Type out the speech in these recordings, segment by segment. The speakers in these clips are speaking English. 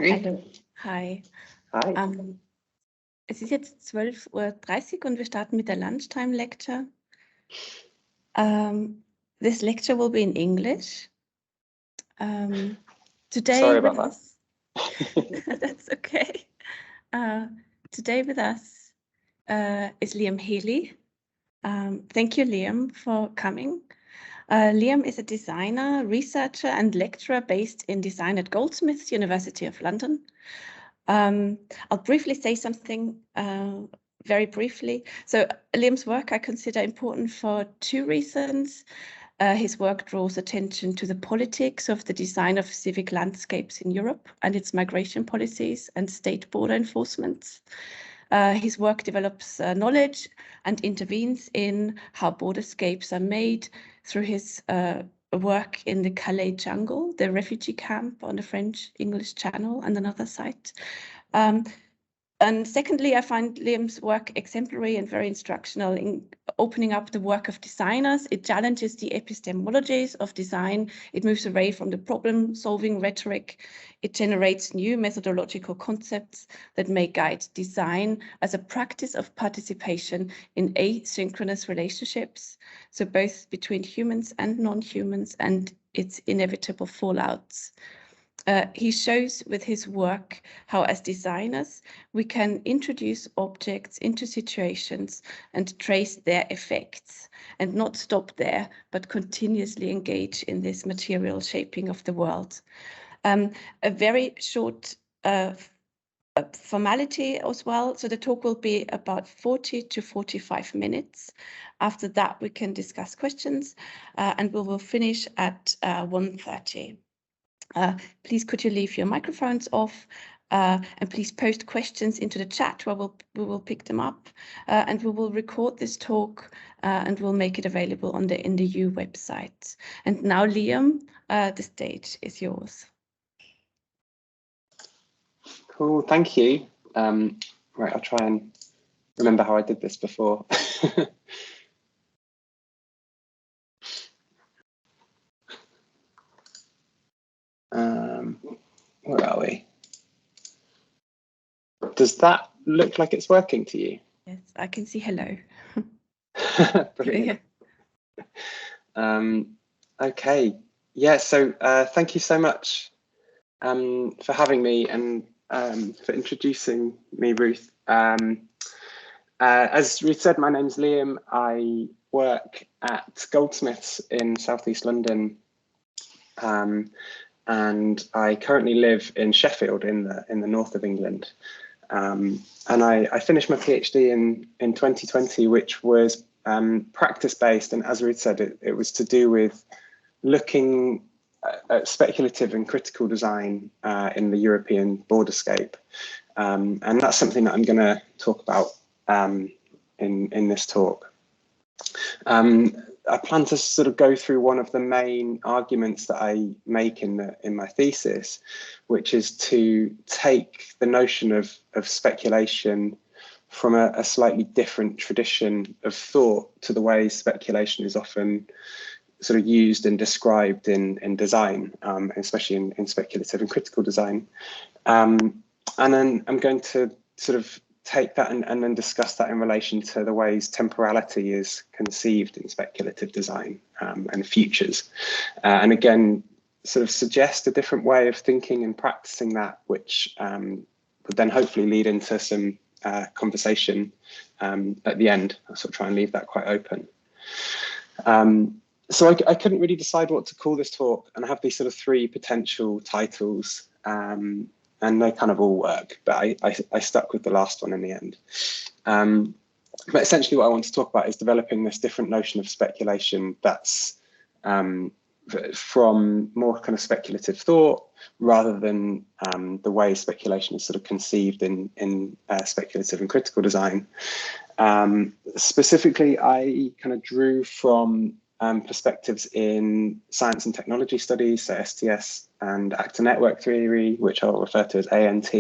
Hallo, hi. Hi. Es ist jetzt 12:30 Uhr und wir starten mit der Lunchtime Lecture. This lecture will be in English. Today Sorry with about us, that's okay. Today with us is Liam Healy. Thank you, Liam, for coming. Liam is a designer, researcher, and lecturer based in design at Goldsmiths, University of London. I'll briefly say something very briefly. So Liam's work I consider important for two reasons. His work draws attention to the politics of the design of civic landscapes in Europe and its migration policies and state border enforcement. His work develops knowledge and intervenes in how borderscapes are made through his work in the Calais jungle, the refugee camp on the French-English Channel, and another site. And secondly, I find Liam's work exemplary and very instructional in opening up the work of designers. It challenges the epistemologies of design. It moves away from the problem-solving rhetoric. It generates new methodological concepts that may guide design as a practice of participation in asynchronous relationships, so both between humans and non-humans, and its inevitable fallouts. He shows with his work how, as designers, we can introduce objects into situations and trace their effects, and not stop there, but continuously engage in this material shaping of the world. A very short formality as well. So the talk will be about 40 to 45 minutes. After that, we can discuss questions, and we will finish at 1:30. Please could you leave your microphones off, and please post questions into the chat where we will pick them up, and we will record this talk and we'll make it available on the NDU website. And now, Liam, the stage is yours. Cool, thank you. Right, I'll try and remember how I did this before. Where are we? Does that look like it's working to you? Yes, I can see hello. Brilliant. Okay, yeah, so thank you so much for having me and for introducing me, Ruth. As Ruth said, my name's Liam. I work at Goldsmiths in Southeast London, and I currently live in Sheffield in the north of England. And I finished my PhD in 2020, which was practice-based, and as Ruth said, it was to do with looking at speculative and critical design in the European borderscape. And that's something that I'm going to talk about in this talk. I plan to sort of go through one of the main arguments that I make in my thesis, which is to take the notion of speculation from a slightly different tradition of thought to the way speculation is often sort of used and described in design, especially in speculative and critical design. And then I'm going to sort of take that and then discuss that in relation to the ways temporality is conceived in speculative design and futures. And again, sort of suggest a different way of thinking and practicing that, which would then hopefully lead into some conversation at the end. I'll sort of try and leave that quite open. So I couldn't really decide what to call this talk, and I have these sort of three potential titles. And they kind of all work, but I stuck with the last one in the end. But essentially what I want to talk about is developing this different notion of speculation that's from more kind of speculative thought rather than the way speculation is sort of conceived in speculative and critical design. Specifically, I kind of drew from perspectives in science and technology studies, so STS and actor network theory, which I'll refer to as ANT,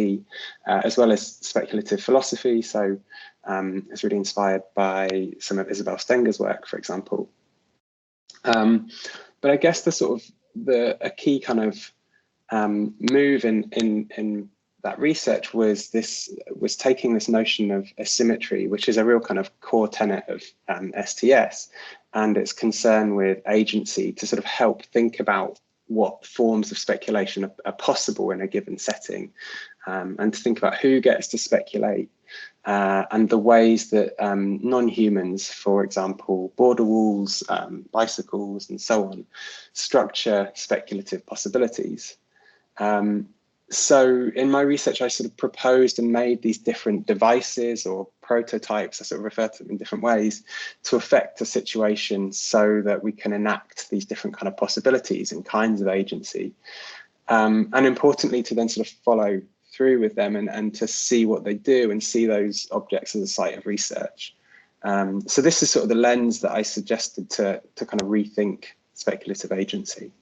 as well as speculative philosophy. So it's really inspired by some of Isabel Stenger's work, for example. But I guess the sort of a key kind of move in that research was taking this notion of asymmetry, which is a real kind of core tenet of STS, and its concern with agency to sort of help think about what forms of speculation are possible in a given setting, and to think about who gets to speculate, and the ways that non-humans, for example, border walls, bicycles, and so on, structure speculative possibilities. So in my research, I sort of proposed and made these different devices or prototypes, I sort of refer to them in different ways, to affect a situation so that we can enact these different kind of possibilities and kinds of agency. And importantly, to then sort of follow through with them and to see what they do and see those objects as a site of research. So this is sort of the lens that I suggested to kind of rethink speculative agency.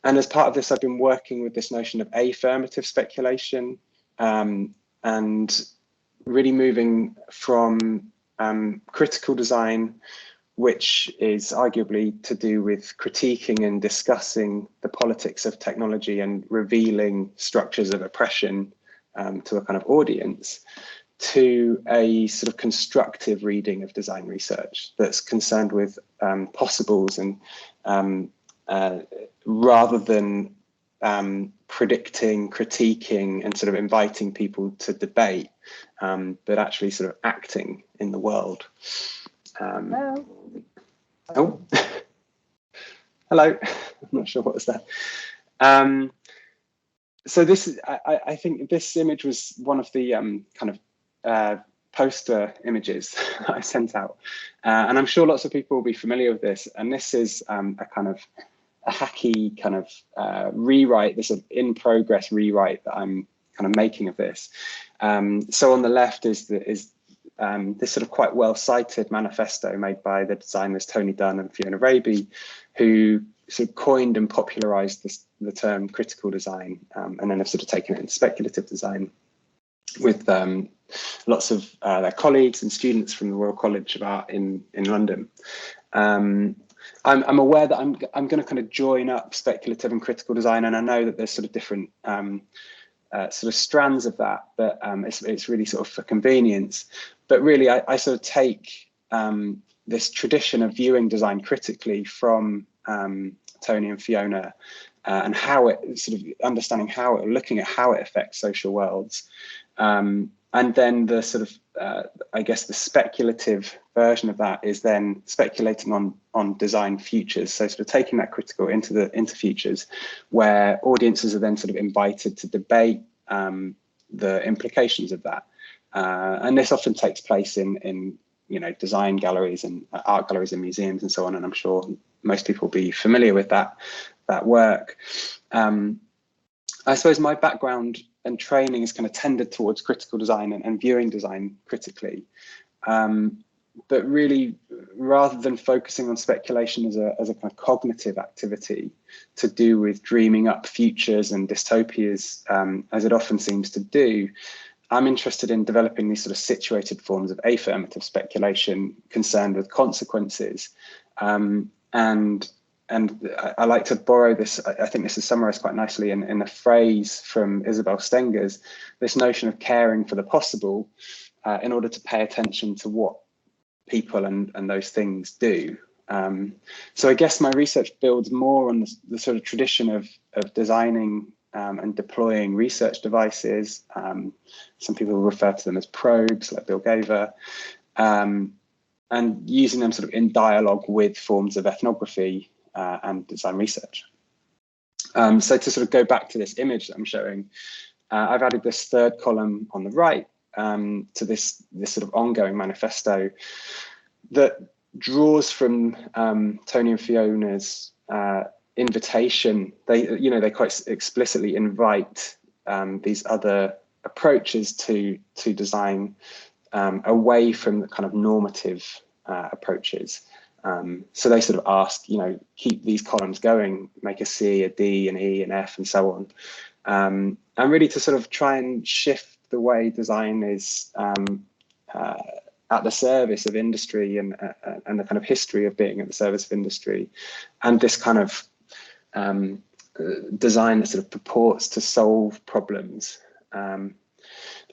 And as part of this, I've been working with this notion of A-firmative speculation, and really moving from critical design, which is arguably to do with critiquing and discussing the politics of technology and revealing structures of oppression to a kind of audience, to a sort of constructive reading of design research that's concerned with possibles and rather than predicting, critiquing, and sort of inviting people to debate, but actually sort of acting in the world. Hello. Oh, hello. I'm not sure what was that. So this is, I think this image was one of the kind of poster images I sent out, and I'm sure lots of people will be familiar with this. And this is a kind of a hacky kind of rewrite, this sort of in progress rewrite that I'm kind of making of this. So on the left is this sort of quite well cited manifesto made by the designers Tony Dunn and Fiona Raby, who sort of coined and popularized the term critical design, and then have sort of taken it into speculative design with lots of their colleagues and students from the Royal College of Art in London. I'm aware that I'm going to kind of join up speculative and critical design, and I know that there's sort of different sort of strands of that, but it's really sort of for convenience. But really, I sort of take this tradition of viewing design critically from Tony and Fiona, and how it sort of understanding how it, looking at how it affects social worlds. And then the sort of, I guess, the speculative version of that is then speculating on design futures. So sort of taking that critical into futures, where audiences are then sort of invited to debate the implications of that. And this often takes place in design galleries and art galleries and museums and so on. And I'm sure most people will be familiar with that work. I suppose my background and training is kind of tended towards critical design and viewing design critically. But really, rather than focusing on speculation as a kind of cognitive activity to do with dreaming up futures and dystopias, as it often seems to do, I'm interested in developing these sort of situated forms of affirmative speculation concerned with consequences. And I like to borrow this, I think this is summarized quite nicely in a phrase from Isabel Stenger's, this notion of caring for the possible in order to pay attention to what people and those things do. So I guess my research builds more on the sort of tradition of designing and deploying research devices. Some people refer to them as probes, like Bill Gaver, and using them sort of in dialogue with forms of ethnography and design research. So to sort of go back to this image that I'm showing, I've added this third column on the right to this sort of ongoing manifesto that draws from Tony and Fiona's invitation. They quite explicitly invite these other approaches to design away from the kind of normative approaches. So they sort of ask, keep these columns going, make a C, a D, an E, an F, and so on. And really to sort of try and shift the way design is at the service of industry and the kind of history of being at the service of industry, and this kind of design that sort of purports to solve problems. And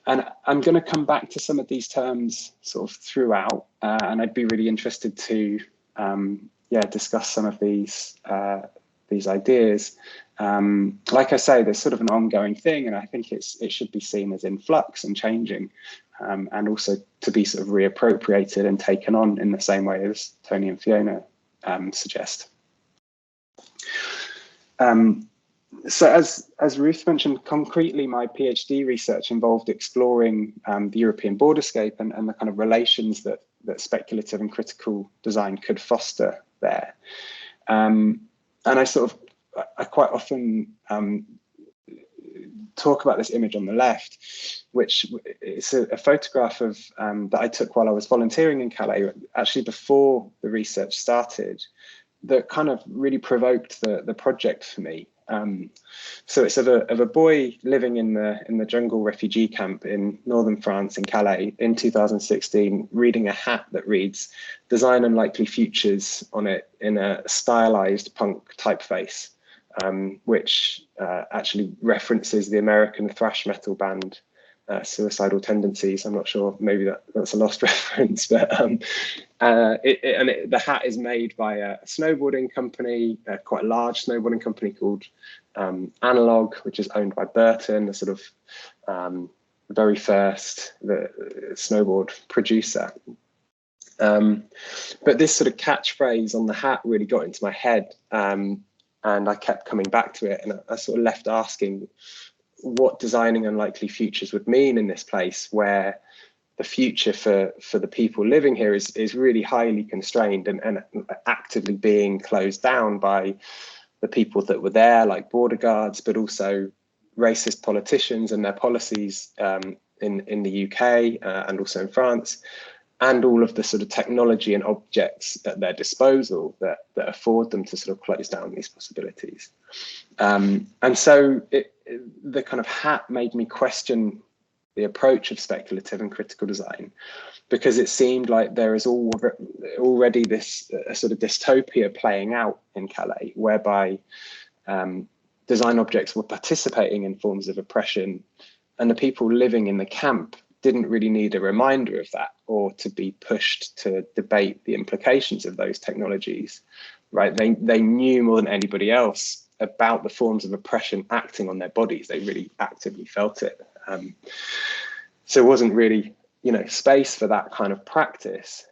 I'm going to come back to some of these terms sort of throughout, and I'd be really interested to discuss some of these ideas. Like I say, there's sort of an ongoing thing, and I think it should be seen as in flux and changing, and also to be sort of reappropriated and taken on in the same way as Tony and Fiona suggest. So as Ruth mentioned, concretely, my PhD research involved exploring the European borderscape and the kind of relations that speculative and critical design could foster there. And I quite often talk about this image on the left, which is a photograph of that I took while I was volunteering in Calais, actually before the research started, that kind of really provoked the project for me. So it's of a boy living in the jungle refugee camp in northern France in Calais in 2016, reading a hat that reads "Design Unlikely Futures" on it in a stylized punk typeface, which actually references the American thrash metal band Suicidal Tendencies. I'm not sure, maybe that's a lost reference, but the hat is made by a snowboarding company, quite a large snowboarding company called Analog, which is owned by Burton, the sort of very first snowboard producer. But this sort of catchphrase on the hat really got into my head, and I kept coming back to it, and I sort of left asking what designing unlikely futures would mean in this place where the future for the people living here is really highly constrained and actively being closed down by the people that were there, like border guards, but also racist politicians and their policies in the UK and also in France, and all of the sort of technology and objects at their disposal that afford them to sort of close down these possibilities. And so the kind of hat made me question the approach of speculative and critical design, because it seemed like there is already this sort of dystopia playing out in Calais, whereby design objects were participating in forms of oppression, and the people living in the camp didn't really need a reminder of that or to be pushed to debate the implications of those technologies, right? They knew more than anybody else about the forms of oppression acting on their bodies. They really actively felt it. So it wasn't really, space for that kind of practice.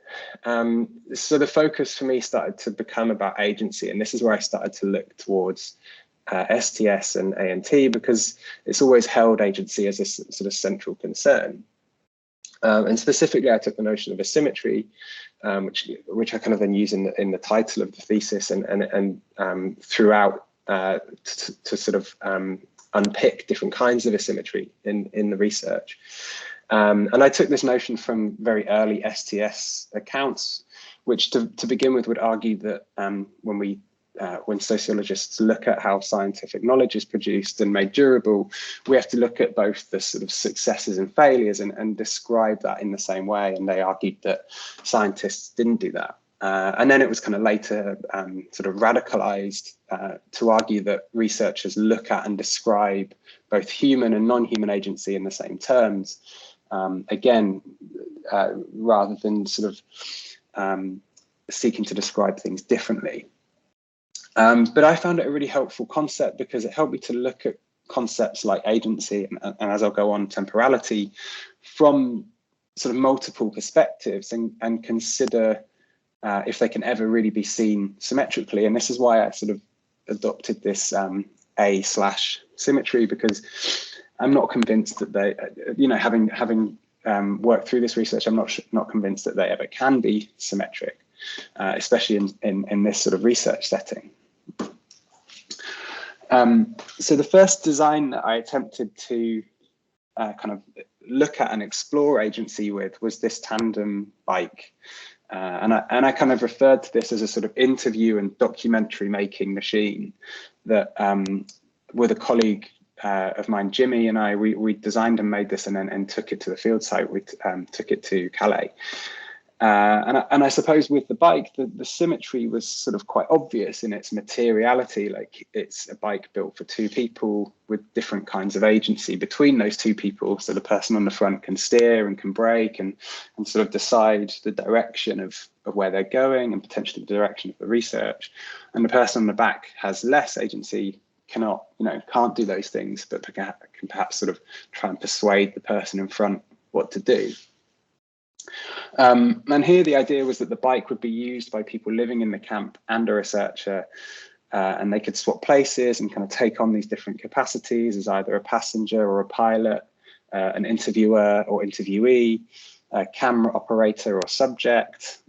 So the focus for me started to become about agency, and this is where I started to look towards STS and ANT, because it's always held agency as a sort of central concern. And specifically, I took the notion of asymmetry, which I kind of then use in the title of the thesis and throughout to sort of unpick different kinds of asymmetry in the research. And I took this notion from very early STS accounts, which to begin with would argue that when sociologists look at how scientific knowledge is produced and made durable, we have to look at both the sort of successes and failures and describe that in the same way. And they argued that scientists didn't do that. And then it was kind of later sort of radicalized to argue that researchers look at and describe both human and non-human agency in the same terms, again, rather than sort of seeking to describe things differently. But I found it a really helpful concept because it helped me to look at concepts like agency and as I'll go on, temporality from sort of multiple perspectives and consider if they can ever really be seen symmetrically. And this is why I sort of adopted this A/symmetry, because I'm not convinced that they, having worked through this research, I'm not convinced that they ever can be symmetric, especially in this sort of research setting. So the first design that I attempted to kind of look at and explore agency with was this tandem bike. And I kind of referred to this as a sort of interview and documentary making machine that with a colleague of mine, Jimmy, and we designed and made this and took it to the field site. We took it to Calais. And I suppose with the bike, the symmetry was sort of quite obvious in its materiality. Like, it's a bike built for two people with different kinds of agency between those two people. So the person on the front can steer and can brake and sort of decide the direction of where they're going and potentially the direction of the research. And the person on the back has less agency, can't do those things, but can perhaps sort of try and persuade the person in front what to do. And here the idea was that the bike would be used by people living in the camp and a researcher, and they could swap places and kind of take on these different capacities as either a passenger or a pilot, an interviewer or interviewee, a camera operator or subject,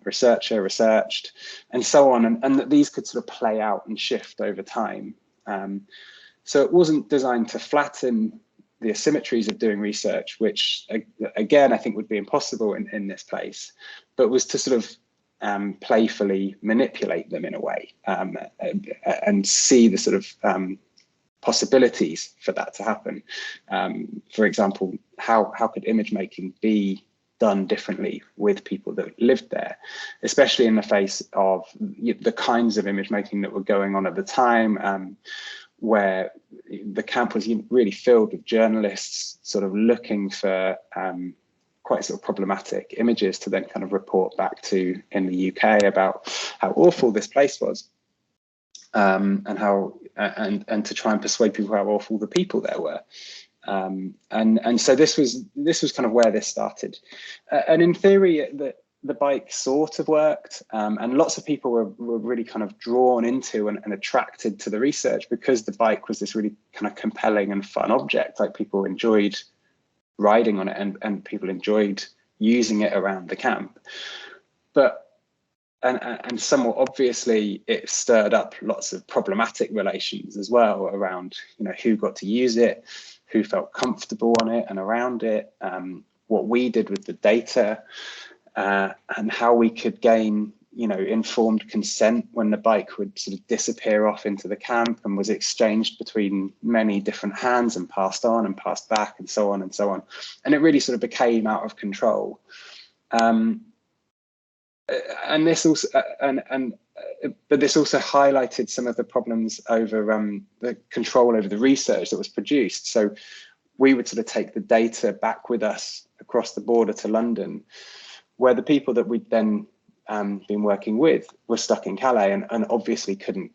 researcher, researched, and so on, and that these could sort of play out and shift over time. So it wasn't designed to flatten the asymmetries of doing research, which again I think would be impossible in this place, but was to sort of playfully manipulate them in a way, and see the sort of possibilities for that to happen. For example, how could image making be done differently with people that lived there, especially in the face of the kinds of image making that were going on at the time, where the camp was really filled with journalists sort of looking for quite sort of problematic images to then kind of report back to in the UK about how awful this place was, and how and to try and persuade people how awful the people there were. And so this was kind of where this started, and in theory the bike sort of worked, and lots of people were really kind of drawn into and attracted to the research because the bike was this really kind of compelling and fun object. Like, people enjoyed riding on it and people enjoyed using it around the camp. But and somewhat obviously it stirred up lots of problematic relations as well around, who got to use it, who felt comfortable on it and around it, what we did with the data, and how we could gain, informed consent when the bike would sort of disappear off into the camp and was exchanged between many different hands and passed on and passed back and so on and so on. And it really sort of became out of control. And this also, but this also highlighted some of the problems over the control over the research that was produced. So we would sort of take the data back with us across the border to London, where the people that we'd then been working with were stuck in Calais and obviously couldn't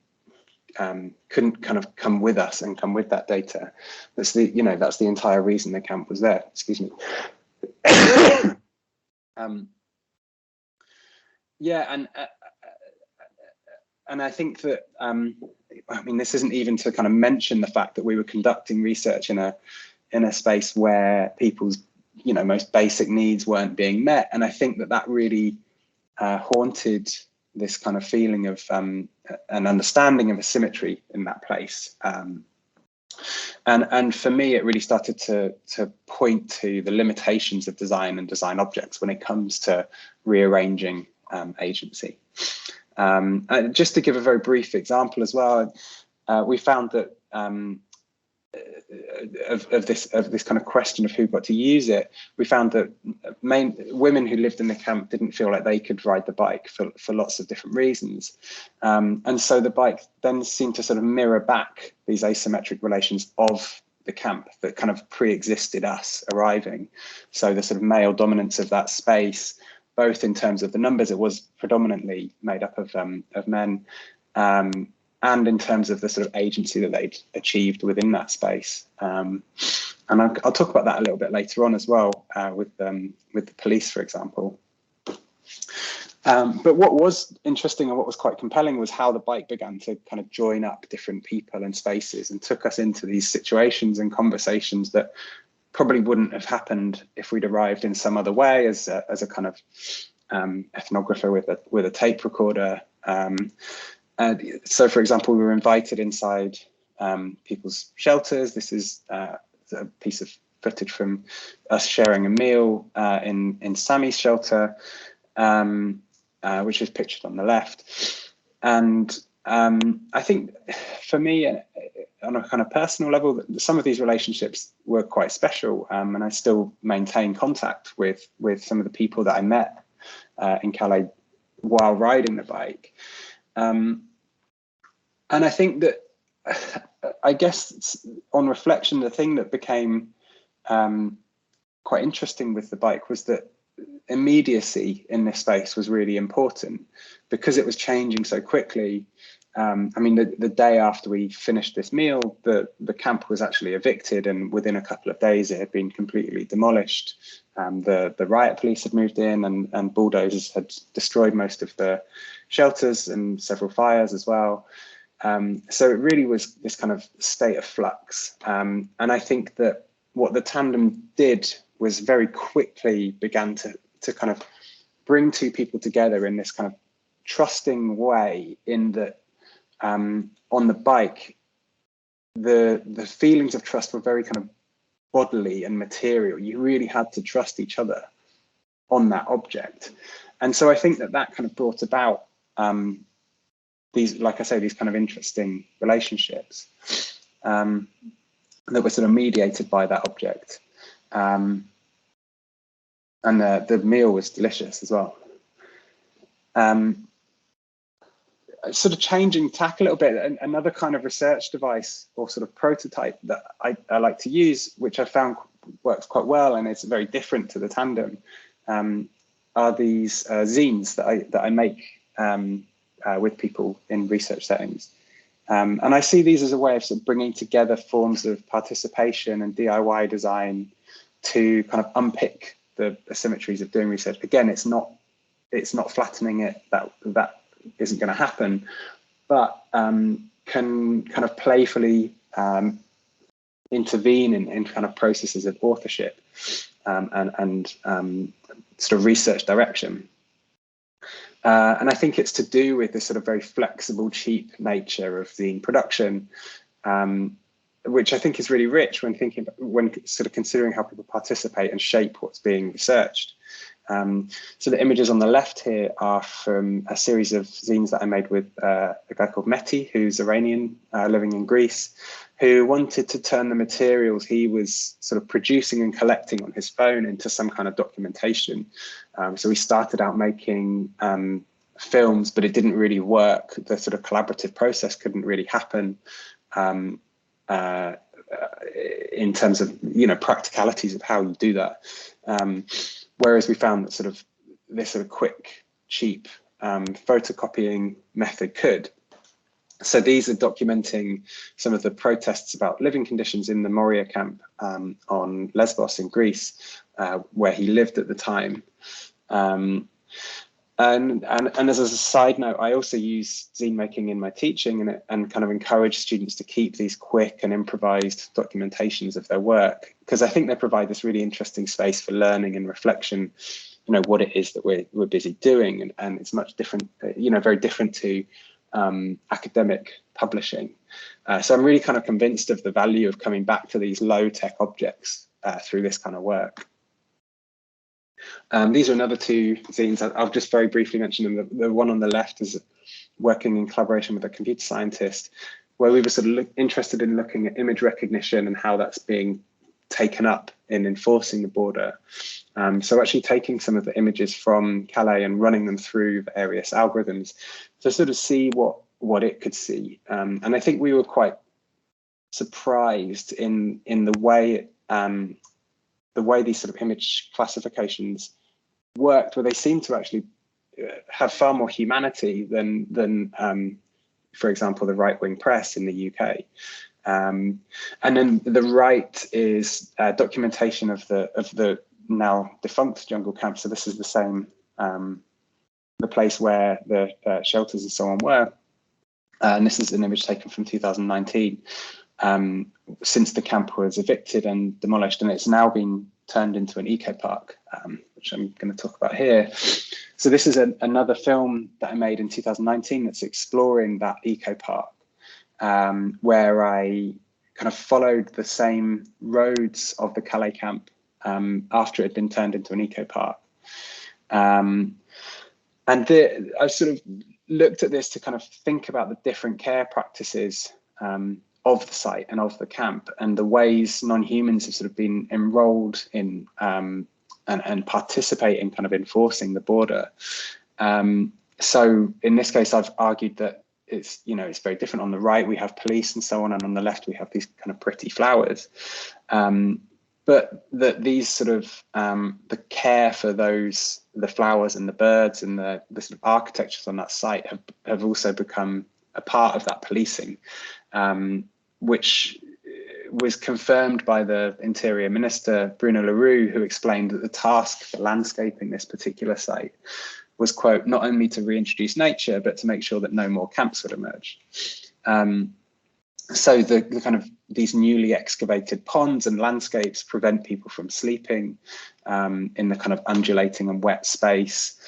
kind of come with us and come with that data. That's the entire reason the camp was there. Excuse me. Yeah, and I think that this isn't even to kind of mention the fact that we were conducting research in a space where people's most basic needs weren't being met, and I think that really haunted this kind of feeling of an understanding of asymmetry in that place. And for me, it really started to point to the limitations of design and design objects when it comes to rearranging agency. Just to give a very brief example as well, we found that of this kind of question of who got to use it, we found that women who lived in the camp didn't feel like they could ride the bike for lots of different reasons, and so the bike then seemed to sort of mirror back these asymmetric relations of the camp that kind of pre-existed us arriving. So the sort of male dominance of that space, both in terms of the numbers, it was predominantly made up of men, and in terms of the sort of agency that they'd achieved within that space. And I'll talk about that a little bit later on as well, with the police, for example. But what was interesting and what was quite compelling was how the bike began to kind of join up different people and spaces and took us into these situations and conversations that probably wouldn't have happened if we'd arrived in some other way as a kind of ethnographer with a tape recorder. So, for example, we were invited inside people's shelters. This is a piece of footage from us sharing a meal in Sammy's shelter, which is pictured on the left. And I think for me, on a kind of personal level, some of these relationships were quite special, and I still maintain contact with some of the people that I met in Calais while riding the bike. And I think that, I guess on reflection, the thing that became quite interesting with the bike was that immediacy in this space was really important because it was changing so quickly. I mean, the day after we finished this meal, the camp was actually evicted, and within a couple of days it had been completely demolished. The riot police had moved in, and bulldozers had destroyed most of the shelters and several fires as well. So it really was this kind of state of flux. And I think that what the tandem did was very quickly began to kind of bring two people together in this kind of trusting way, in that on the bike, the feelings of trust were very kind of bodily and material. You really had to trust each other on that object. And so I think that kind of brought about these, like I say, these kind of interesting relationships that were sort of mediated by that object. And the meal was delicious as well. Sort of changing tack a little bit, another kind of research device or sort of prototype that I like to use, which I found works quite well, and it's very different to the tandem, are these zines that I make with people in research settings. And I see these as a way of sort of bringing together forms of participation and DIY design to kind of unpick the asymmetries of doing research. Again, it's not flattening it, that isn't going to happen, but can kind of playfully intervene in kind of processes of authorship and sort of research direction. And I think it's to do with this sort of very flexible, cheap nature of zine production, which I think is really rich when sort of considering how people participate and shape what's being researched. So the images on the left here are from a series of zines that I made with a guy called Mehdi, who's Iranian, living in Greece, who wanted to turn the materials he was sort of producing and collecting on his phone into some kind of documentation. So we started out making films, but it didn't really work. The sort of collaborative process couldn't really happen in terms of, practicalities of how you do that. Whereas we found that this sort of quick, cheap photocopying method could. So these are documenting some of the protests about living conditions in the Moria camp on Lesbos in Greece, where he lived at the time. And as a side note, I also use zine making in my teaching and kind of encourage students to keep these quick and improvised documentations of their work, because I think they provide this really interesting space for learning and reflection, what it is that we're busy doing. And it's much different, very different to academic publishing. So I'm really kind of convinced of the value of coming back to these low tech objects through this kind of work. These are another two zines. I'll just very briefly mention them. The one on the left is working in collaboration with a computer scientist, where we were sort of interested in looking at image recognition and how that's being taken up in enforcing the border. So actually taking some of the images from Calais and running them through various algorithms to sort of see what it could see. And I think we were quite surprised in the way these sort of image classifications worked, where they seem to actually have far more humanity than for example, the right-wing press in the UK. And then the right is documentation of the now defunct jungle camp. So this is the same, the place where the shelters and so on were. And this is an image taken from 2019. Since the camp was evicted and demolished, and it's now been turned into an eco park, which I'm going to talk about here. So this is another film that I made in 2019 that's exploring that eco park, where I kind of followed the same roads of the Calais camp after it had been turned into an eco park. And I sort of looked at this to kind of think about the different care practices of the site and of the camp, and the ways non-humans have sort of been enrolled in and participate in kind of enforcing the border. So in this case, I've argued that it's very different. On the right, we have police and so on, and on the left, we have these kind of pretty flowers. But that these sort of the care for the flowers and the birds and the sort of architectures on that site have also become a part of that policing, which was confirmed by the Interior Minister, Bruno Leroux, who explained that the task for landscaping this particular site was, quote, not only to reintroduce nature, but to make sure that no more camps would emerge. So the kind of these newly excavated ponds and landscapes prevent people from sleeping in the kind of undulating and wet space.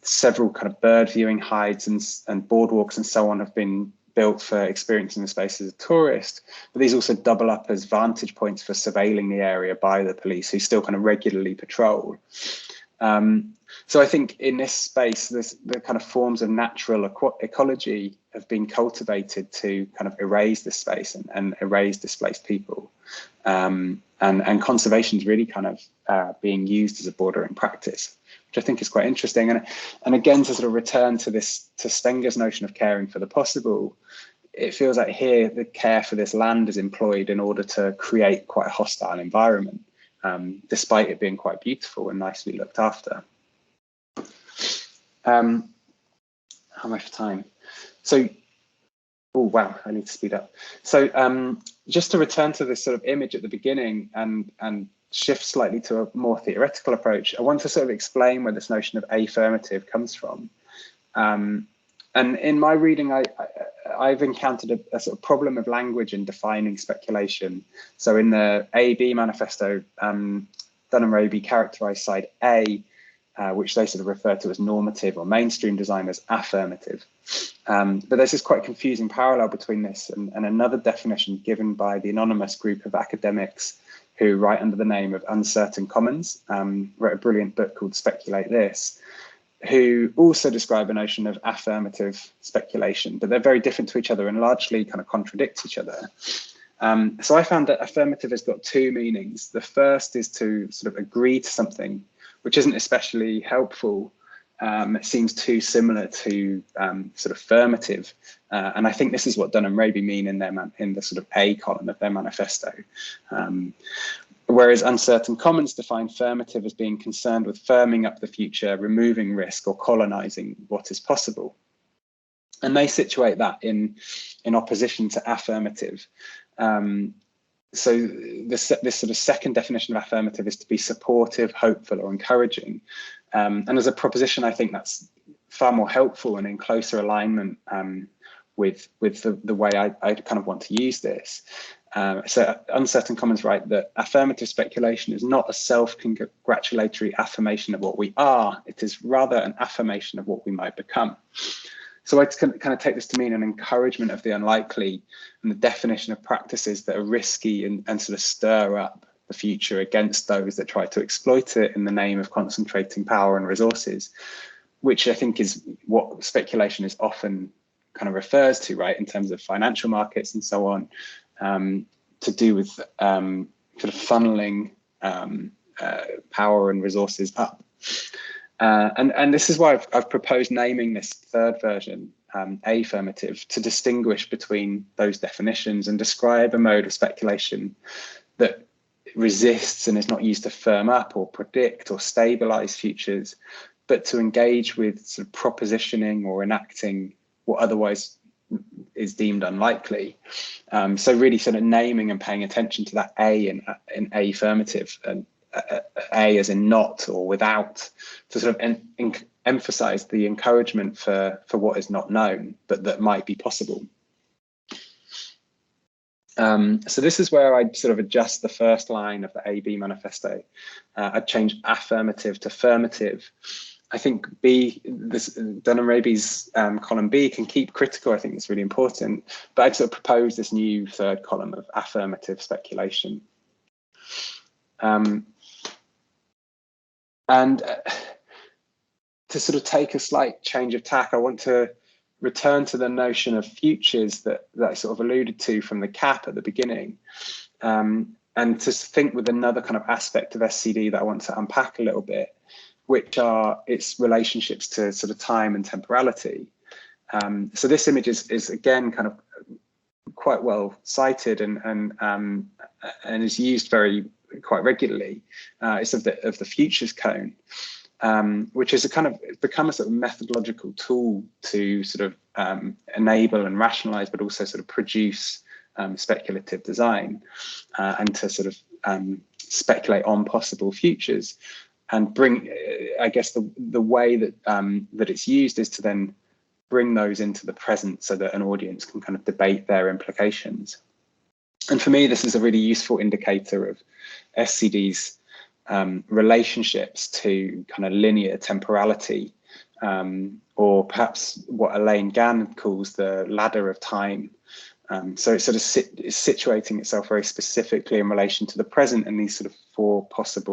Several kind of bird viewing hides and boardwalks and so on have been built for experiencing the space as a tourist, but these also double up as vantage points for surveilling the area by the police, who still kind of regularly patrol. So I think in this space, the kind of forms of natural ecology have been cultivated to kind of erase this space and erase displaced people. And conservation is really kind of being used as a bordering practice, which I think is quite interesting. And again, to sort of return to Stenger's notion of caring for the possible, it feels like here the care for this land is employed in order to create quite a hostile environment, despite it being quite beautiful and nicely looked after. How am I for time? So, oh wow, I need to speed up. So just to return to this sort of image at the beginning and shift slightly to a more theoretical approach, I want to sort of explain where this notion of affirmative comes from. And in my reading, I've encountered a sort of problem of language in defining speculation. So in the A-B manifesto, Dunham-Raby characterized side A, which they sort of refer to as normative or mainstream design, as affirmative. But there's this quite confusing parallel between this and another definition given by the anonymous group of academics who write under the name of Uncertain Commons, wrote a brilliant book called Speculate This, who also describe a notion of affirmative speculation, but they're very different to each other and largely kind of contradict each other. So I found that affirmative has got two meanings. The first is to sort of agree to something, which isn't especially helpful. It seems too similar to sort of affirmative. And I think this is what Dunham-Raby mean in the sort of A column of their manifesto. Whereas Uncertain Commons define affirmative as being concerned with firming up the future, removing risk, or colonizing what is possible. And they situate that in opposition to affirmative. So this sort of second definition of affirmative is to be supportive, hopeful, or encouraging. And as a proposition, I think that's far more helpful and in closer alignment with the way I kind of want to use this. So Uncertain Commons write that affirmative speculation is not a self-congratulatory affirmation of what we are. It is rather an affirmation of what we might become. So I kind of take this to mean an encouragement of the unlikely and the definition of practices that are risky and sort of stir up the future against those that try to exploit it in the name of concentrating power and resources, which I think is what speculation is often kind of refers to, right, in terms of financial markets and so on, to do with sort of funneling power and resources up. And this is why I've proposed naming this third version, affirmative, to distinguish between those definitions and describe a mode of speculation that resists and is not used to firm up or predict or stabilize futures, but to engage with sort of propositioning or enacting what otherwise is deemed unlikely. So really sort of naming and paying attention to that A in affirmative, and A as in not or without, to sort of emphasize the encouragement for what is not known, but that might be possible. So this is where I'd sort of adjust the first line of the A-B manifesto. I'd change affirmative to affirmative. I think Dunham-Raby's column B can keep critical. I think it's really important, but I'd sort of propose this new third column of affirmative speculation. And to sort of take a slight change of tack, I want to return to the notion of futures that I sort of alluded to from the cap at the beginning. And and to think with another kind of aspect of SCD that I want to unpack a little bit, which are its relationships to sort of time and temporality. So this image is again kind of quite well cited and is used quite regularly. It's of the futures cone, which is become a sort of methodological tool to sort of enable and rationalize, but also sort of produce speculative design and to sort of speculate on possible futures, and bring, I guess the way that that it's used is to then bring those into the present so that an audience can kind of debate their implications. And for me, this is a really useful indicator of SCD's relationships to kind of linear temporality, or perhaps what Elaine Gann calls the ladder of time. So it's sort of situating itself very specifically in relation to the present and these sort of four sort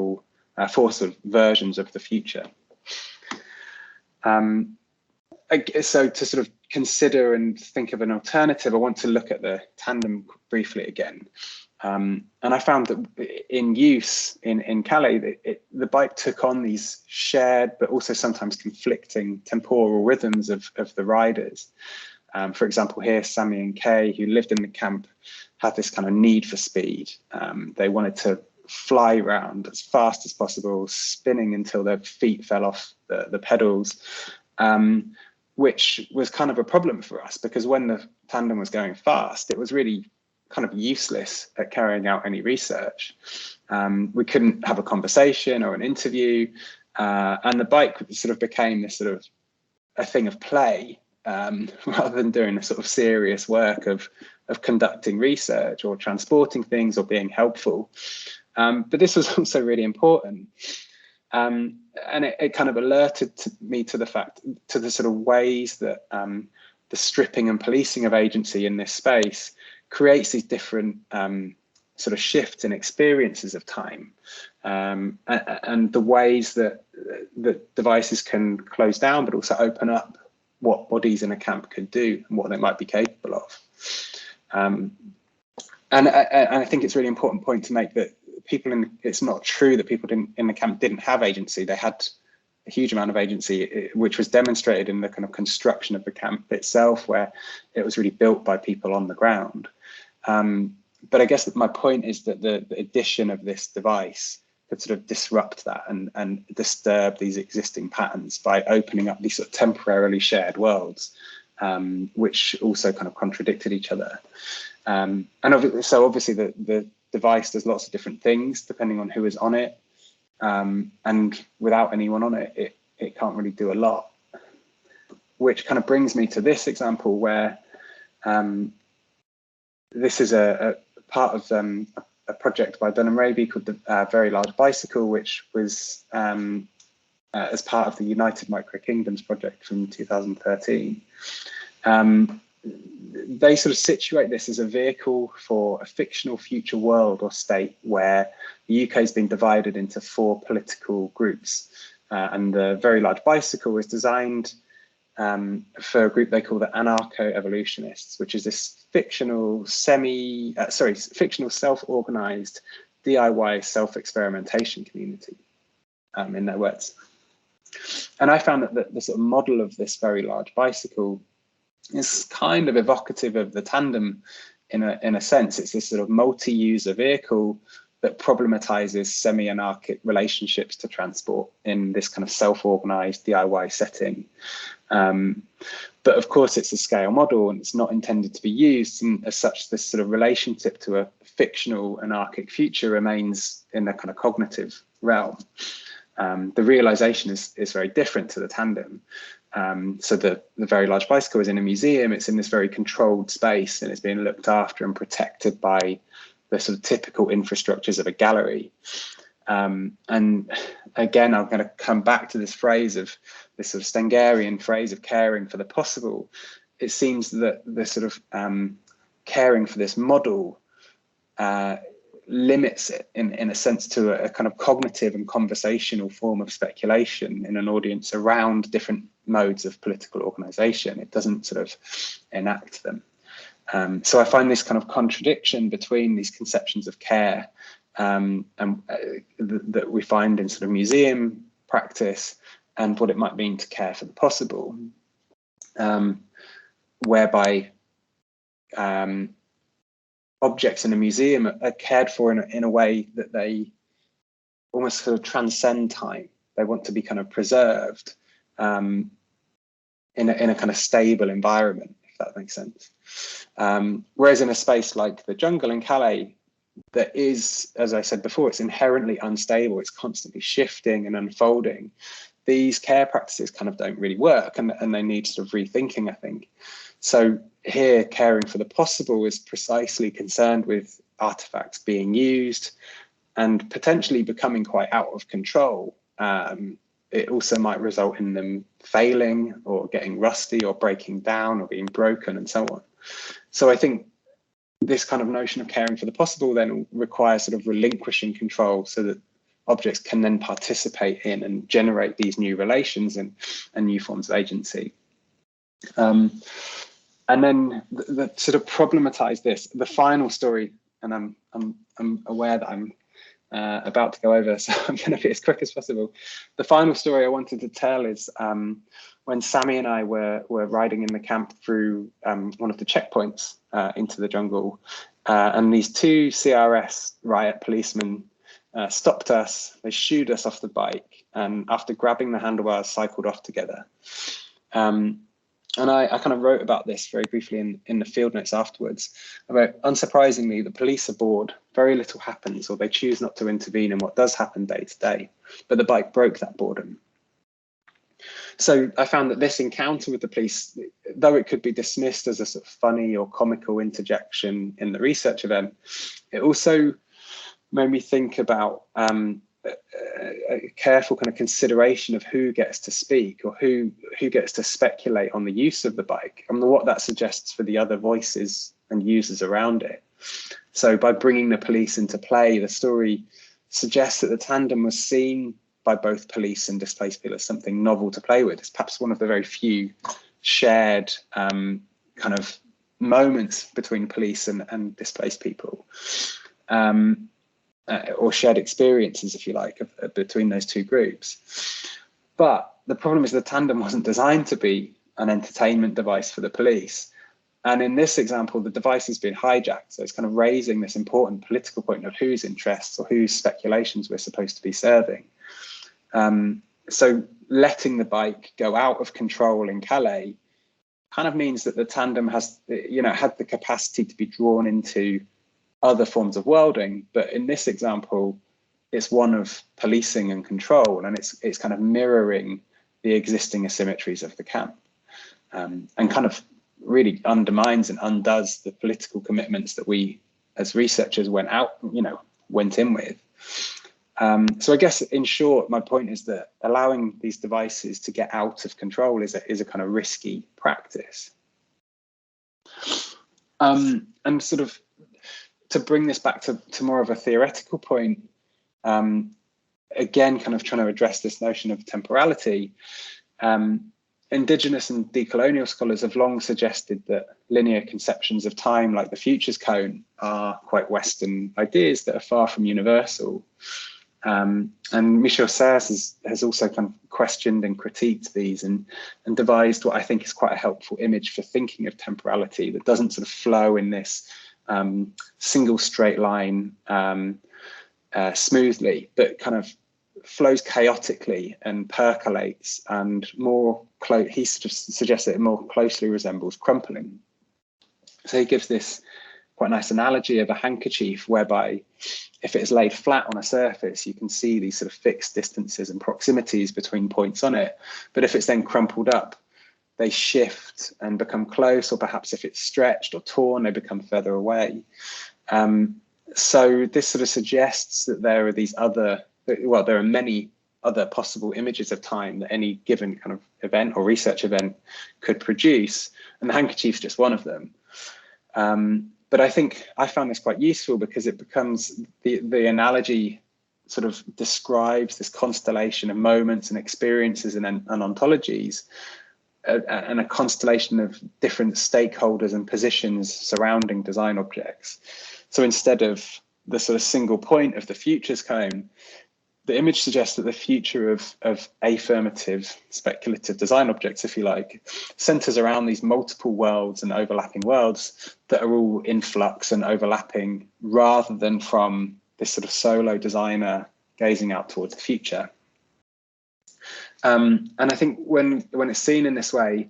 of versions of the future. So to sort of consider and think of an alternative, I want to look at the tandem briefly again. And I found that in use in Calais, the bike took on these shared but also sometimes conflicting temporal rhythms of the riders. For example, here, Sammy and Kay, who lived in the camp, had this kind of need for speed. They wanted to fly around as fast as possible, spinning until their feet fell off the pedals, which was kind of a problem for us, because when the tandem was going fast, it was really kind of useless at carrying out any research. We couldn't have a conversation or an interview, and the bike sort of became this sort of a thing of play, rather than doing the sort of serious work of conducting research or transporting things or being helpful. But this was also really important. And it kind of alerted me to the sort of ways that the stripping and policing of agency in this space creates these different sort of shifts in experiences of time, and the ways that devices can close down but also open up what bodies in a camp could do and what they might be capable of. And I think it's a really important point to make that it's not true that people in the camp didn't have agency. They had a huge amount of agency, which was demonstrated in the kind of construction of the camp itself, where it was really built by people on the ground. But I guess that my point is that the addition of this device could sort of disrupt that and disturb these existing patterns by opening up these sort of temporarily shared worlds, which also kind of contradicted each other. And obviously the device does lots of different things depending on who is on it, and without anyone on it, it can't really do a lot. Which kind of brings me to this example where this is a part of a project by Dunham Raby called the Very Large Bicycle, which was as part of the United Micro Kingdoms project from 2013. They sort of situate this as a vehicle for a fictional future world or state where the UK has been divided into 4 political groups. And the Very Large Bicycle was designed for a group they call the Anarcho-Evolutionists, which is this fictional self-organized DIY self-experimentation community, in their words. And I found that the sort of model of this Very Large Bicycle is kind of evocative of the tandem in a sense. It's this sort of multi-user vehicle that problematizes semi-anarchic relationships to transport in this kind of self-organized DIY setting. But of course, it's a scale model and it's not intended to be used. And as such, this sort of relationship to a fictional anarchic future remains in the kind of cognitive realm. The realization is very different to the tandem. So the Very Large Bicycle is in a museum. It's in this very controlled space and it's being looked after and protected by the sort of typical infrastructures of a gallery. And again, I'm going to come back to this phrase of this sort of Stengerian phrase of caring for the possible. It seems that the sort of caring for this model limits it in a sense to a kind of cognitive and conversational form of speculation in an audience around different modes of political organization. It doesn't sort of enact them. So I find this kind of contradiction between these conceptions of care that we find in sort of museum practice and what it might mean to care for the possible, whereby objects in a museum are cared for in a way that they almost sort of transcend time. They want to be kind of preserved in a kind of stable environment, if that makes sense. Whereas in a space like the jungle in Calais, that is, as I said before, it's inherently unstable. It's constantly shifting and unfolding. These care practices kind of don't really work, and they need sort of rethinking, I think. So here, caring for the possible is precisely concerned with artifacts being used and potentially becoming quite out of control. It also might result in them failing or getting rusty or breaking down or being broken and so on. So I think this kind of notion of caring for the possible then requires sort of relinquishing control so that objects can then participate in and generate these new relations and new forms of agency. And then the sort of problematize this, the final story, and I'm aware that I'm about to go over, so I'm going to be as quick as possible. The final story I wanted to tell is when Sammy and I were riding in the camp through one of the checkpoints into the jungle, and these two CRS riot policemen stopped us. They shooed us off the bike, and after grabbing the handlebars, cycled off together. And I kind of wrote about this very briefly in the field notes afterwards. About, unsurprisingly, the police are bored. Very little happens, or they choose not to intervene in what does happen day to day. But the bike broke that boredom. So I found that this encounter with the police, though it could be dismissed as a sort of funny or comical interjection in the research event, it also made me think about a careful kind of consideration of who gets to speak or who gets to speculate on the use of the bike and what that suggests for the other voices and users around it. So by bringing the police into play, the story suggests that the tandem was seen by both police and displaced people as something novel to play with. It's perhaps one of the very few shared kind of moments between police and displaced people. Or shared experiences, if you like, between those two groups. But the problem is the tandem wasn't designed to be an entertainment device for the police. And in this example, the device has been hijacked. So it's kind of raising this important political point of whose interests or whose speculations we're supposed to be serving. So letting the bike go out of control in Calais kind of means that the tandem has, had the capacity to be drawn into other forms of worlding, but in this example, it's one of policing and control, and it's kind of mirroring the existing asymmetries of the camp, and kind of really undermines and undoes the political commitments that we, as researchers, went in with. So I guess, in short, my point is that allowing these devices to get out of control is a kind of risky practice. And sort of to bring this back to more of a theoretical point, again, kind of trying to address this notion of temporality, Indigenous and decolonial scholars have long suggested that linear conceptions of time, like the futures cone, are quite Western ideas that are far from universal. And Michel Serres has also kind of questioned and critiqued these and devised what I think is quite a helpful image for thinking of temporality that doesn't sort of flow in this single straight line smoothly, but kind of flows chaotically and percolates, and he sort of suggests that it more closely resembles crumpling. So he gives this quite nice analogy of a handkerchief, whereby if it is laid flat on a surface, you can see these sort of fixed distances and proximities between points on it. But if it's then crumpled up, they shift and become close, or perhaps if it's stretched or torn, they become further away. So this sort of suggests that there are there are many other possible images of time that any given kind of event or research event could produce, and the handkerchief's just one of them. But I think I found this quite useful because it becomes the analogy sort of describes this constellation of moments and experiences and ontologies, and a constellation of different stakeholders and positions surrounding design objects. So instead of the sort of single point of the futures cone, the image suggests that the future of affirmative speculative design objects, if you like, centers around these multiple worlds and overlapping worlds that are all in flux and overlapping, rather than from this sort of solo designer gazing out towards the future. And I think when it's seen in this way,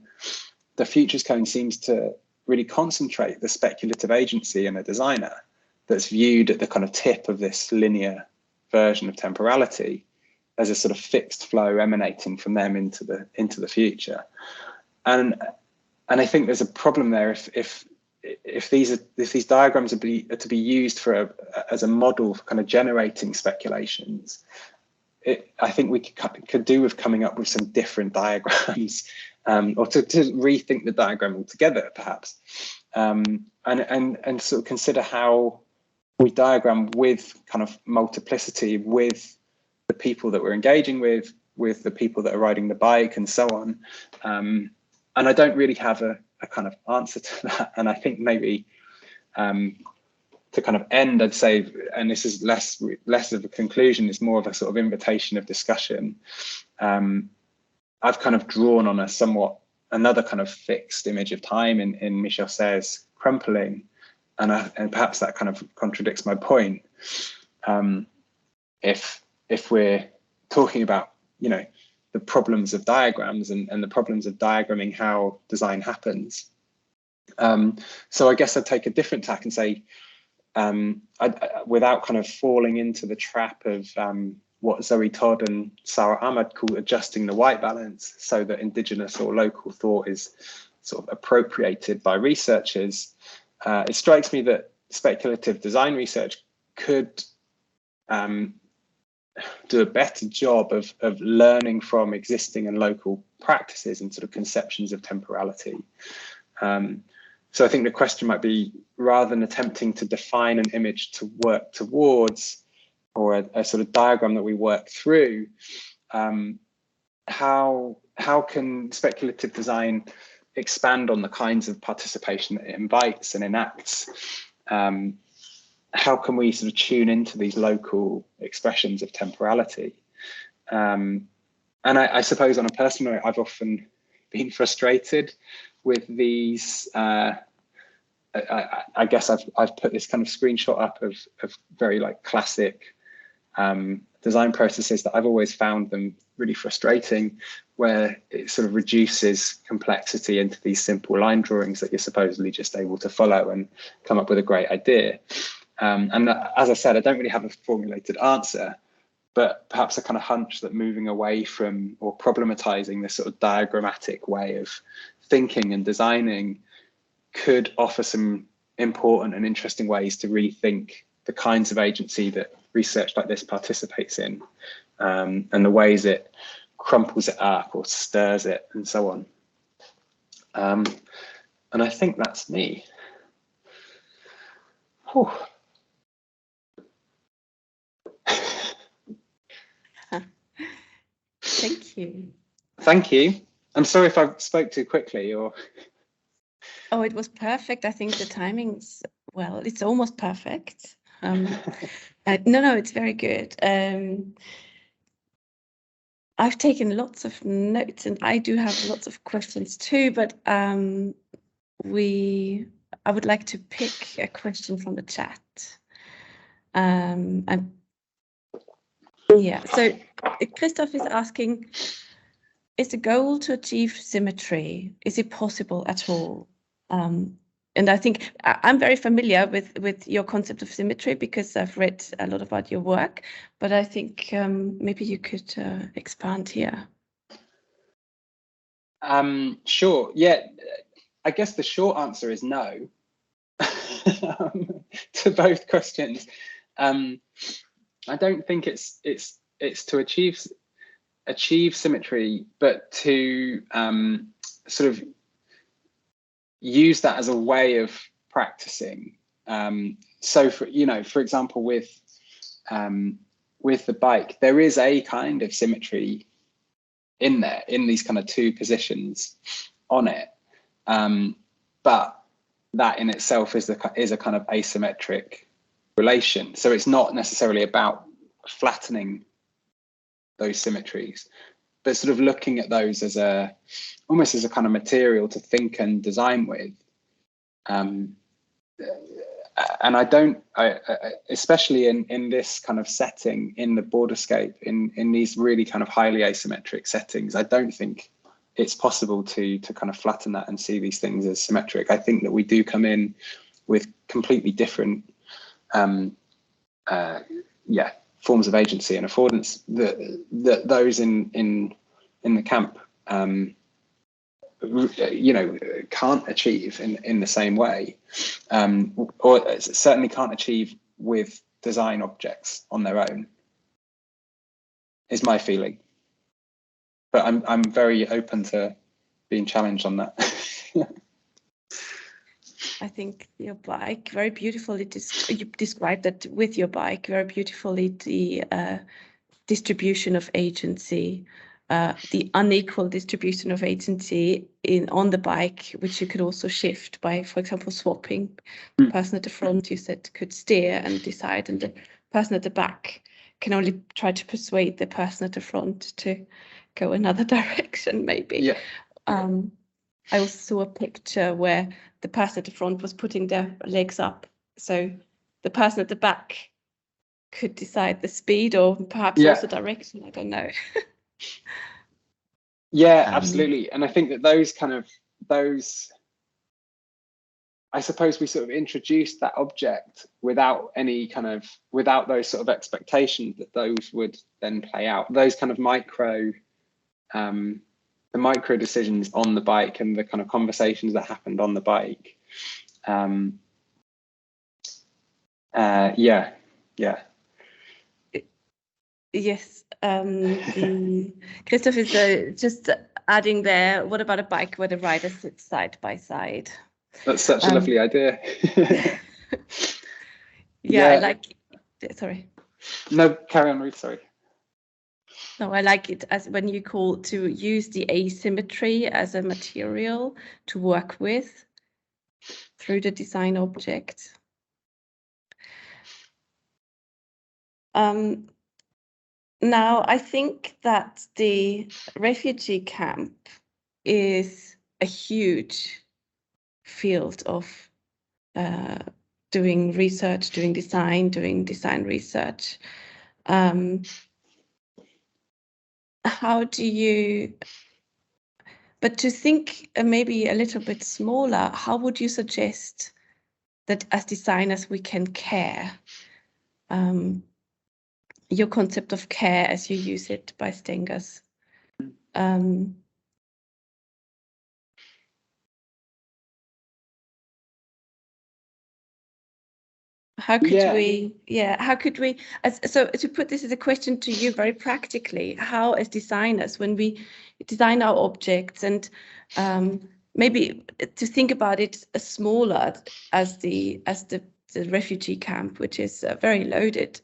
the futures cone seems to really concentrate the speculative agency in a designer that's viewed at the kind of tip of this linear version of temporality as a sort of fixed flow emanating from them into the future. And I think there's a problem there if these diagrams are to be used as a model for kind of generating speculations. I think we could do with coming up with some different diagrams, or to rethink the diagram altogether, perhaps, and sort of consider how we diagram with kind of multiplicity, with the people that we're engaging with the people that are riding the bike, and so on. And I don't really have a kind of answer to that. And I think maybe to kind of end, I'd say, and this is less of a conclusion, it's more of a sort of invitation of discussion. I've kind of drawn on another kind of fixed image of time in Michel Serres' Crumpling, and perhaps that kind of contradicts my point. If we're talking about, you know, the problems of diagrams and the problems of diagramming how design happens, so I guess I'd take a different tack and say, without kind of falling into the trap of what Zoe Todd and Sarah Ahmad call adjusting the white balance, so that indigenous or local thought is sort of appropriated by researchers, it strikes me that speculative design research could do a better job of learning from existing and local practices and sort of conceptions of temporality. So I think the question might be, rather than attempting to define an image to work towards, or a sort of diagram that we work through, how can speculative design expand on the kinds of participation that it invites and enacts? How can we sort of tune into these local expressions of temporality? And I suppose on a personal note, I've often been frustrated with these. I guess I've put this kind of screenshot up of very like classic design processes that I've always found them really frustrating, where it sort of reduces complexity into these simple line drawings that you're supposedly just able to follow and come up with a great idea. And as I said, I don't really have a formulated answer, but perhaps a kind of hunch that moving away from, or problematizing this sort of diagrammatic way of thinking and designing could offer some important and interesting ways to rethink the kinds of agency that research like this participates in, and the ways it crumples it up or stirs it, and so on. And I think that's me. Whew. Thank you. Thank you. I'm sorry if I spoke too quickly, or. Oh, it was perfect. I think the timing's, well, it's almost perfect. No, it's very good. I've taken lots of notes, and I do have lots of questions too, but I would like to pick a question from the chat. Yeah, so Christoph is asking, is the goal to achieve symmetry? Is it possible at all? And I think I'm very familiar with your concept of symmetry because I've read a lot about your work, but I think maybe you could expand here. Sure. Yeah, I guess the short answer is no to both questions. I don't think it's to achieve symmetry, but to sort of use that as a way of practicing. So for example, with the bike, there is a kind of symmetry in there, in these kind of two positions on it. But that in itself is a kind of asymmetric relation. So it's not necessarily about flattening those symmetries, but sort of looking at those as almost as a kind of material to think and design with. And I especially in this kind of setting, in the borderscape, in these really kind of highly asymmetric settings, I don't think it's possible to kind of flatten that and see these things as symmetric. I think that we do come in with completely different forms of agency and affordance that those in the camp can't achieve in the same way, or certainly can't achieve with design objects on their own, is my feeling. But I'm very open to being challenged on that. I think your bike very beautifully you described that with your bike very beautifully, the distribution of agency, the unequal distribution of agency on the bike, which you could also shift by, for example, swapping. The person at the front, you said, could steer and decide, and the person at the back can only try to persuade the person at the front to go another direction, maybe. Yeah. I also saw a picture where the person at the front was putting their legs up, so the person at the back could decide the speed or perhaps also direction. I don't know. Yeah, absolutely. And I think that those, I suppose we sort of introduced that object without those sort of expectations that those would then play out. Those kind of the micro decisions on the bike and the kind of conversations that happened on the bike. Yes, Christoph is just adding there, what about a bike where the rider sits side by side? That's such a lovely idea. I like it. Sorry. No, carry on, Ruth, sorry. No, I like it as when you call to use the asymmetry as a material to work with through the design object. Now, I think that the refugee camp is a huge field of doing research, doing design research. How do you, but to think maybe a little bit smaller, how would you suggest that as designers we can care? Your concept of care as you use it by Stengers. How could we, so to put this as a question to you very practically, how as designers, when we design our objects and maybe to think about it as smaller as the refugee camp, which is very loaded,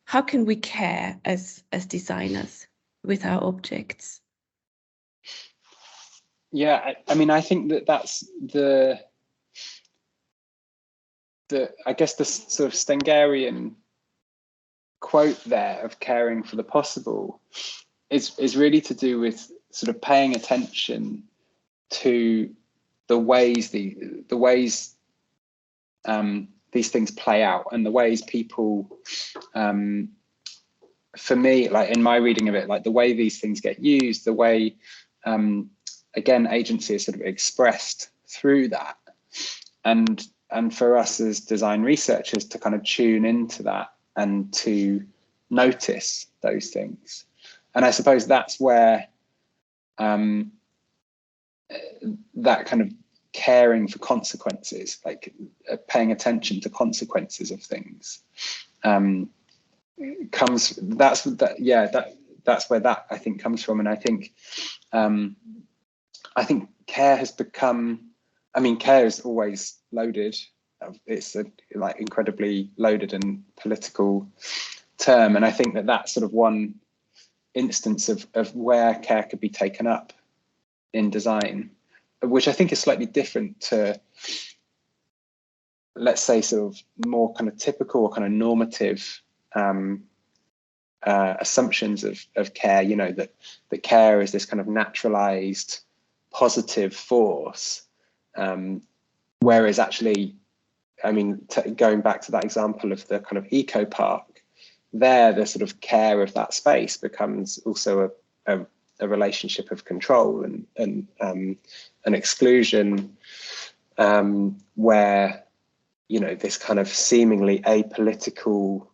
how can we care as designers with our objects? Yeah, I mean, I think that's I guess the sort of Stengerian quote there of caring for the possible is really to do with sort of paying attention to the ways these things play out and the ways people, for me, like in my reading of it, like the way these things get used, the way again agency is sort of expressed through that, and for us as design researchers to kind of tune into that and to notice those things. And I suppose that's where that kind of caring for consequences, like paying attention to consequences of things, comes. That's where that I think comes from. And I think care has become. I mean, care is always loaded. It's a like incredibly loaded and political term, and I think that that's sort of one instance of where care could be taken up in design, which I think is slightly different to, let's say, sort of more kind of typical or kind of normative assumptions of care, you know, that care is this kind of naturalized positive force, whereas actually, I mean, going back to that example of the kind of eco park, there the sort of care of that space becomes also a relationship of control and an exclusion, where, you know, this kind of seemingly apolitical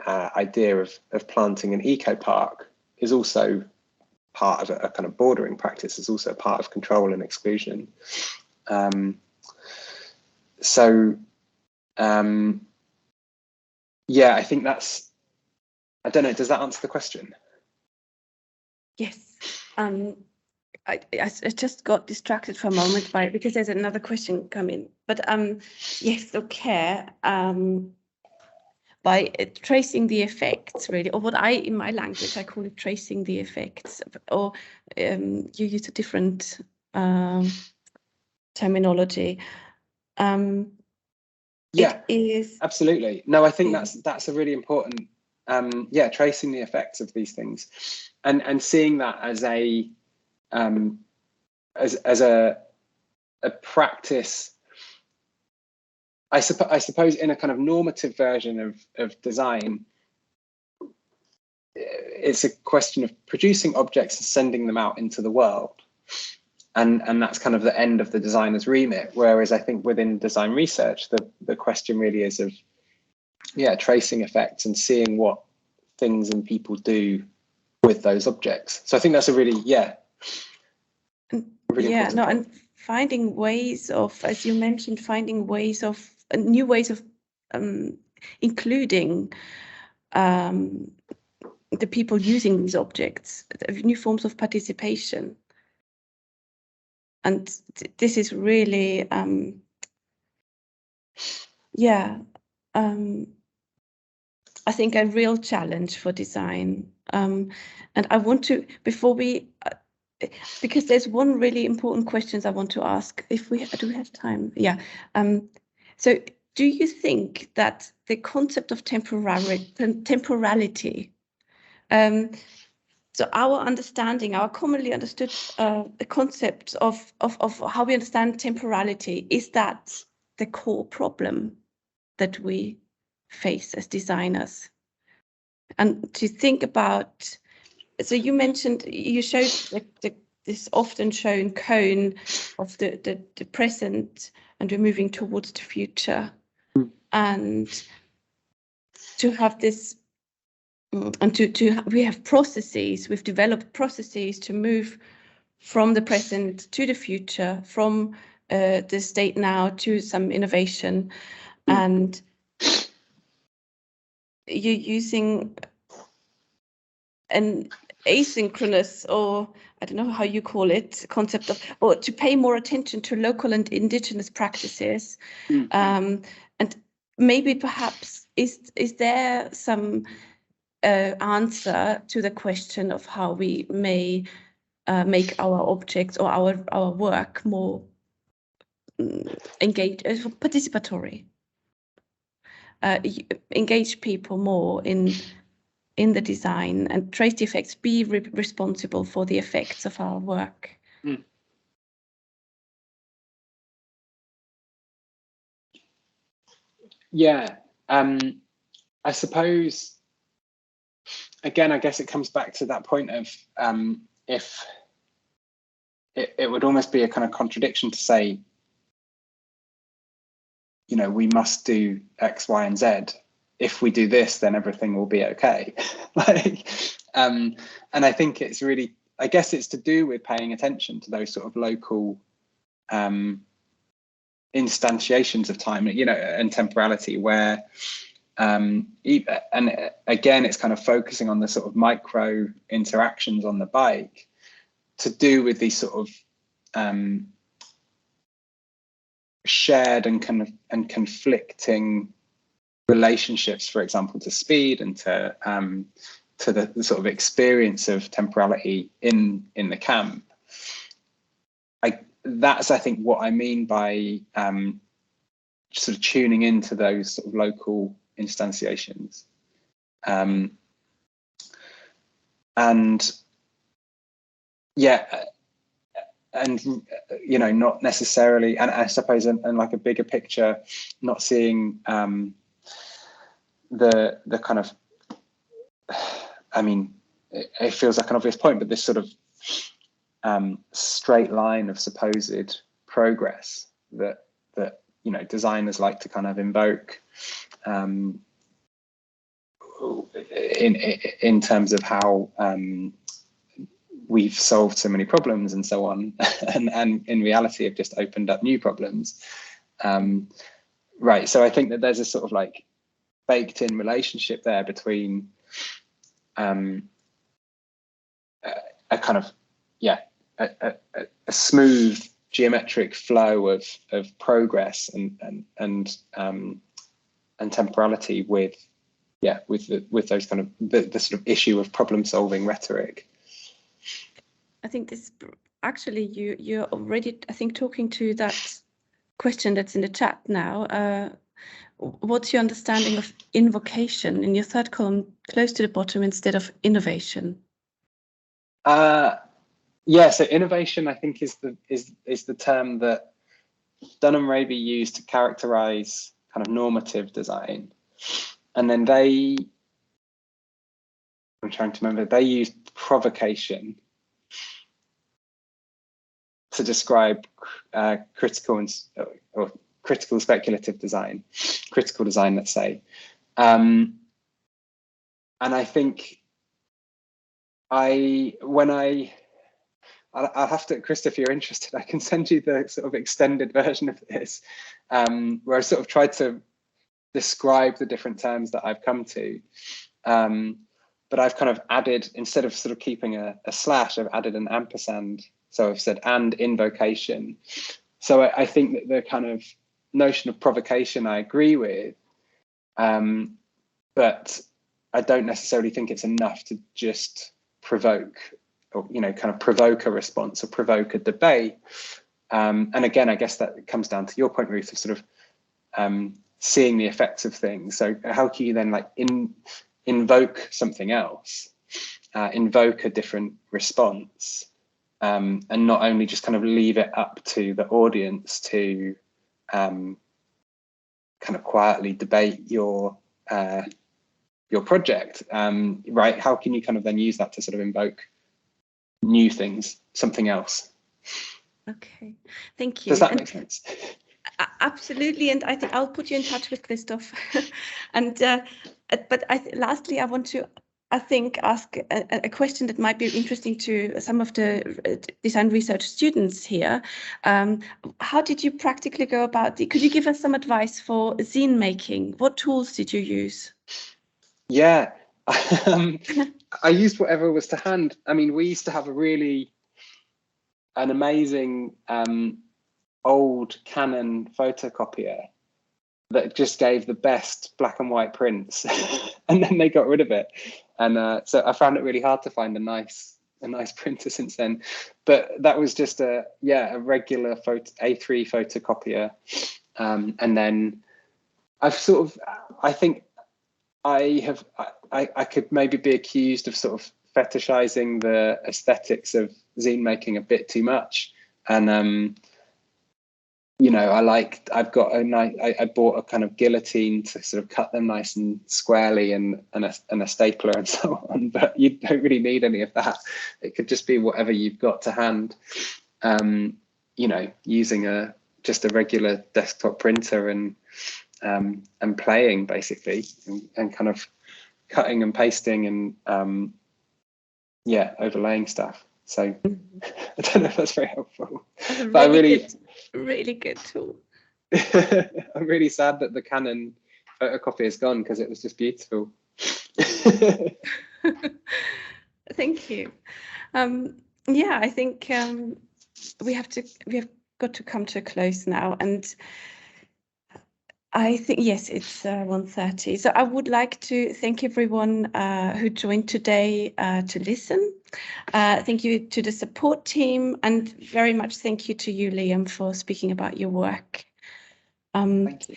idea of planting an eco park is also part of a kind of bordering practice, is also part of control and exclusion. Yeah, I think that's, I don't know, does that answer the question? Yes. I just got distracted for a moment because there's another question coming. But yes, okay. By tracing the effects, really, or what in my language, I call it tracing the effects, or you use a different terminology. Yeah, it is absolutely. No, I think that's a really important, yeah, tracing the effects of these things, and seeing that as a practice. I suppose in a kind of normative version of design, it's a question of producing objects and sending them out into the world, and that's kind of the end of the designer's remit. Whereas I think within design research, the question really is of, yeah, tracing effects and seeing what things and people do with those objects. So I think that's a really, really important point. And finding ways of, as you mentioned, finding ways of new ways of including the people using these objects, new forms of participation. And this is really, I think a real challenge for design. And I want to, before we, because there's one really important question I want to ask, do we have time? Yeah. So do you think that the concept of temporality, so our understanding, our commonly understood the concept of how we understand temporality, is that the core problem that we face as designers? And to think about, so you mentioned, you showed this often shown cone of the present, and we're moving towards the future, and to have this, and we have processes, we've developed processes to move from the present to the future, from the state now to some innovation, and you're using an asynchronous, or I don't know how you call it, concept of, or to pay more attention to local and indigenous practices. And maybe perhaps is there some answer to the question of how we may make our objects or our work more engaged, participatory, engage people more in the design, and trace the effects, be responsible for the effects of our work? Yeah, I suppose, again, I guess it comes back to that point of if it would almost be a kind of contradiction to say, you know, we must do X, Y, and Z. If we do this, then everything will be okay. And I think it's really, I guess it's to do with paying attention to those sort of local instantiations of time, you know, and temporality, where and again, it's kind of focusing on the sort of micro interactions on the bike, to do with these sort of shared and kind of conflicting relationships, for example, to speed and to to the sort of experience of temporality in the camp. That's I think what I mean by sort of tuning into those sort of local instantiations, and yeah, and you know, not necessarily, and I suppose in like a bigger picture, not seeing the kind of, I mean, it feels like an obvious point, but this sort of straight line of supposed progress that you know, designers like to kind of invoke in terms of how we've solved so many problems and so on, and in reality have just opened up new problems. Right, so I think that there's a sort of like baked in relationship there between a kind of, yeah, a smooth geometric flow of progress and temporality with those kind of the sort of issue of problem solving rhetoric. I think this actually you're already, I think, talking to that question that's in the chat now. What's your understanding of invocation in your third column, close to the bottom, instead of innovation? Yeah, so innovation, I think, is the term that Dunham Raby used to characterize kind of normative design, and then I'm trying to remember, they used provocation to describe critical speculative design, critical design, let's say. And I think I'll have to, Krista, if you're interested, I can send you the sort of extended version of this, where I sort of tried to describe the different terms that I've come to. But I've kind of added, instead of sort of keeping a slash, I've added an ampersand. So I've said and invocation. So I think that the kind of notion of provocation I agree with, but I don't necessarily think it's enough to just provoke, or, you know, kind of provoke a response or provoke a debate. And again, I guess that comes down to your point, Ruth, of sort of seeing the effects of things. So how can you then like invoke something else, invoke a different response, and not only just kind of leave it up to the audience to kind of quietly debate your project, right? How can you kind of then use that to sort of invoke new things, something else? Okay, thank you. Does that make sense? Absolutely, and I think I'll put you in touch with Christoph. And but lastly, I want to, I think, ask a question that might be interesting to some of the design research students here. How did you practically go about it? Could you give us some advice for zine making? What tools did you use? Yeah, I used whatever was to hand. I mean, we used to have an amazing old Canon photocopier that just gave the best black and white prints, and then they got rid of it. And so I found it really hard to find a nice printer since then. But that was just a regular A3 photocopier. And then I've sort of, I think I could maybe be accused of sort of fetishizing the aesthetics of zine making a bit too much. And you know, I bought a kind of guillotine to sort of cut them nice and squarely, and a stapler and so on, but you don't really need any of that. It could just be whatever you've got to hand, you know, using just a regular desktop printer and playing basically, and kind of cutting and pasting and overlaying stuff. So I don't know if that's very helpful. But really good tool. I'm really sad that the Canon photocopy is gone, because it was just beautiful. Thank you. Yeah, I think we have got to come to a close now, and I think, yes, it's 1:30. So I would like to thank everyone who joined today to listen. Thank you to the support team, and very much thank you to you, Liam, for speaking about your work. Thank you.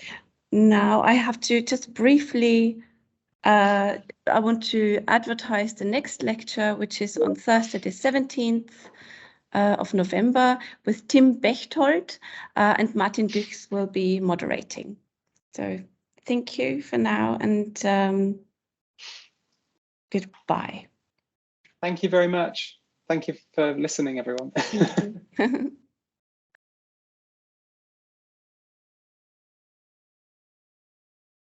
Now I have to just briefly, I want to advertise the next lecture, which is on Thursday the 17th of November with Tim Bechtold, and Martin Büchs will be moderating. So thank you for now, and goodbye. Thank you very much. Thank you for listening, everyone. Thank you.